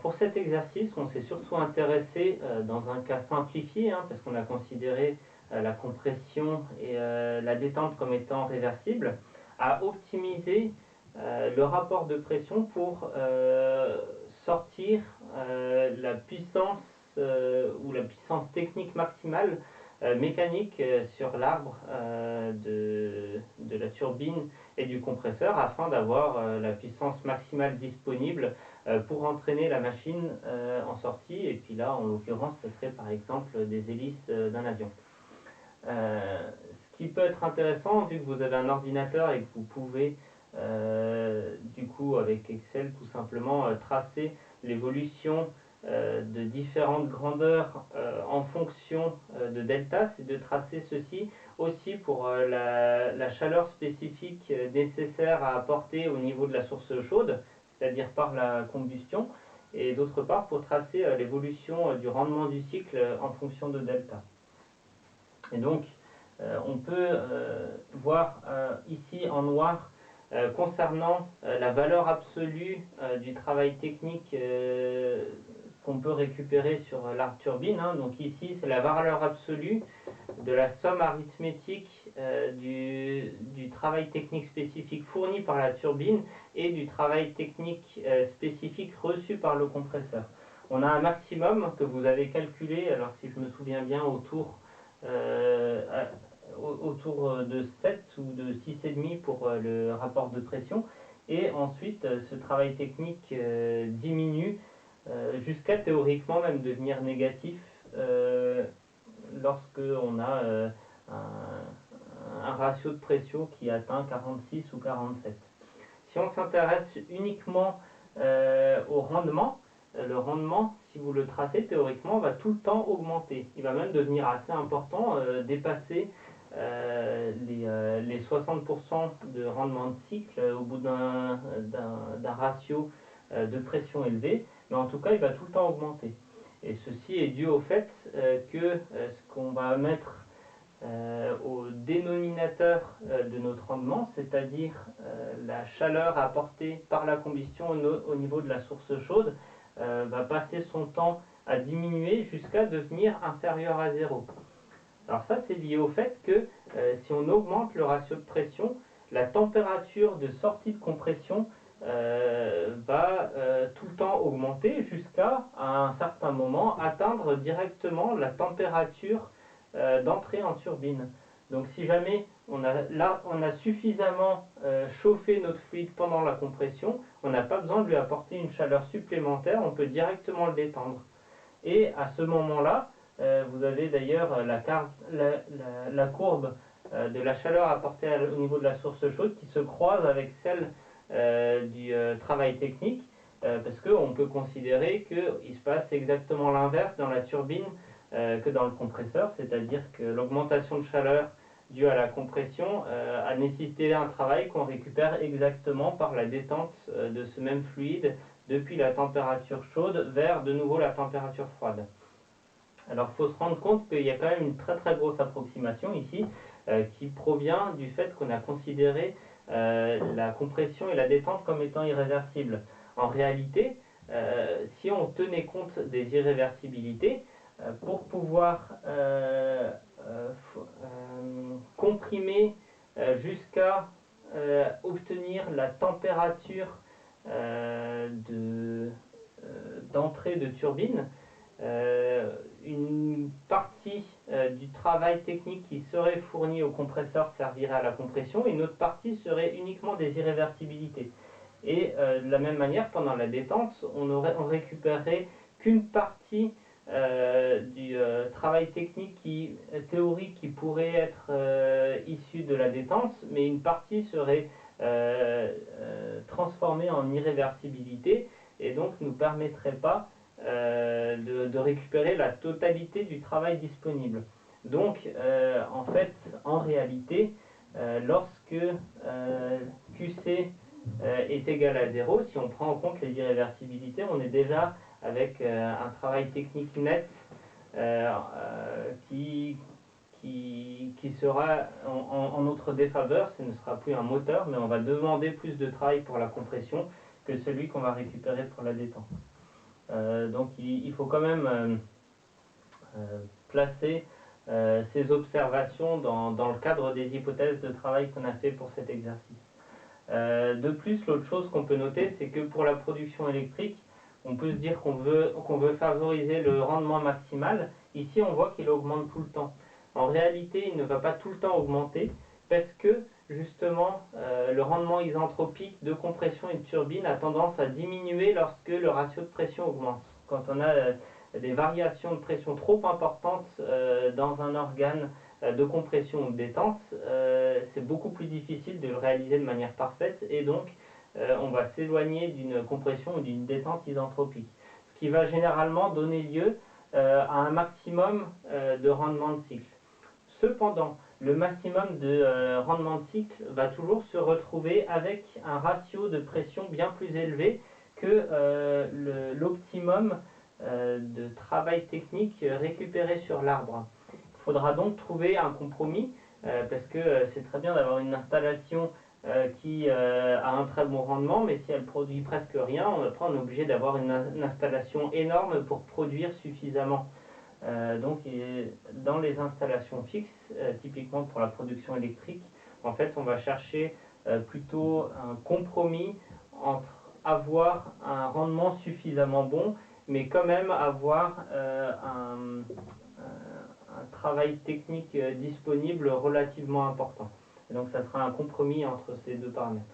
pour cet exercice, on s'est surtout intéressé dans un cas simplifié, parce qu'on a considéré la compression et la détente comme étant réversibles, à optimiser le rapport de pression pour sortir la puissance ou la puissance technique maximale mécanique sur l'arbre de la turbine et du compresseur afin d'avoir la puissance maximale disponible pour entraîner la machine en sortie. Et puis là, en l'occurrence, ce serait par exemple des hélices d'un avion. Ce qui peut être intéressant, vu que vous avez un ordinateur et que vous pouvez du coup avec Excel tout simplement tracer l'évolution de différentes grandeurs en fonction de delta, c'est de tracer ceci aussi pour la chaleur spécifique nécessaire à apporter au niveau de la source chaude, c'est-à-dire par la combustion, et d'autre part pour tracer l'évolution du rendement du cycle en fonction de delta. Et donc on peut voir ici en noir concernant la valeur absolue du travail technique qu'on peut récupérer sur l'arbre turbine. Donc ici, c'est la valeur absolue de la somme arithmétique du travail technique spécifique fourni par la turbine et du travail technique spécifique reçu par le compresseur. On a un maximum que vous avez calculé, alors si je me souviens bien, autour de 7 ou de 6,5 pour le rapport de pression, et ensuite ce travail technique diminue jusqu'à théoriquement même devenir négatif lorsque on a un ratio de pression qui atteint 46 ou 47. Si on s'intéresse uniquement au rendement, le rendement, si vous le tracez théoriquement, va tout le temps augmenter. Il va même devenir assez important, dépasser les 60% de rendement de cycle au bout d'un ratio de pression élevé, mais en tout cas il va tout le temps augmenter. Et ceci est dû au fait que ce qu'on va mettre au dénominateur de notre rendement, c'est-à-dire la chaleur apportée par la combustion au niveau de la source chaude, va passer son temps à diminuer jusqu'à devenir inférieur à 0. Alors ça, c'est lié au fait que si on augmente le ratio de pression, la température de sortie de compression va tout le temps augmenter jusqu'à un certain moment atteindre directement la température d'entrée en turbine. Donc si jamais on a suffisamment chauffé notre fluide pendant la compression, on n'a pas besoin de lui apporter une chaleur supplémentaire, on peut directement le détendre. Et à ce moment-là, vous avez d'ailleurs la courbe de la chaleur apportée au niveau de la source chaude qui se croise avec celle du travail technique, parce qu'on peut considérer qu'il se passe exactement l'inverse dans la turbine que dans le compresseur, c'est-à-dire que l'augmentation de chaleur due à la compression a nécessité un travail qu'on récupère exactement par la détente de ce même fluide depuis la température chaude vers de nouveau la température froide. Alors il faut se rendre compte qu'il y a quand même une très très grosse approximation ici qui provient du fait qu'on a considéré la compression et la détente comme étant irréversibles. En réalité, si on tenait compte des irréversibilités, pour pouvoir comprimer jusqu'à obtenir la température d'entrée de turbine, une partie du travail technique qui serait fourni au compresseur servirait à la compression, et une autre partie serait uniquement des irréversibilités. Et de la même manière, pendant la détente, on récupérerait qu'une partie du travail technique théorique qui pourrait être issu de la détente, mais une partie serait transformée en irréversibilité et donc ne nous permettrait pas de récupérer la totalité du travail disponible. Donc en fait, en réalité, lorsque QC est égal à 0, si on prend en compte les irréversibilités, on est déjà avec un travail technique net qui sera en notre défaveur. Ce ne sera plus un moteur, mais on va demander plus de travail pour la compression que celui qu'on va récupérer pour la détente. Donc il faut quand même placer ces observations dans le cadre des hypothèses de travail qu'on a fait pour cet exercice. De plus, l'autre chose qu'on peut noter, c'est que pour la production électrique, on peut se dire qu'on veut favoriser le rendement maximal. Ici, on voit qu'il augmente tout le temps. En réalité, il ne va pas tout le temps augmenter parce que, justement, le rendement isentropique de compression et de turbine a tendance à diminuer lorsque le ratio de pression augmente. Quand on a des variations de pression trop importantes dans un organe de compression ou de détente, c'est beaucoup plus difficile de le réaliser de manière parfaite et donc on va s'éloigner d'une compression ou d'une détente isentropique. Ce qui va généralement donner lieu à un maximum de rendement de cycle. Cependant, le maximum de rendement de cycle va toujours se retrouver avec un ratio de pression bien plus élevé que l'optimum de travail technique récupéré sur l'arbre. Il faudra donc trouver un compromis parce que c'est très bien d'avoir une installation qui a un très bon rendement, mais si elle produit presque rien, après on est obligé d'avoir une installation énorme pour produire suffisamment. Donc dans les installations fixes, typiquement pour la production électrique, en fait on va chercher plutôt un compromis entre avoir un rendement suffisamment bon, mais quand même avoir un travail technique disponible relativement important. Et donc ça sera un compromis entre ces deux paramètres.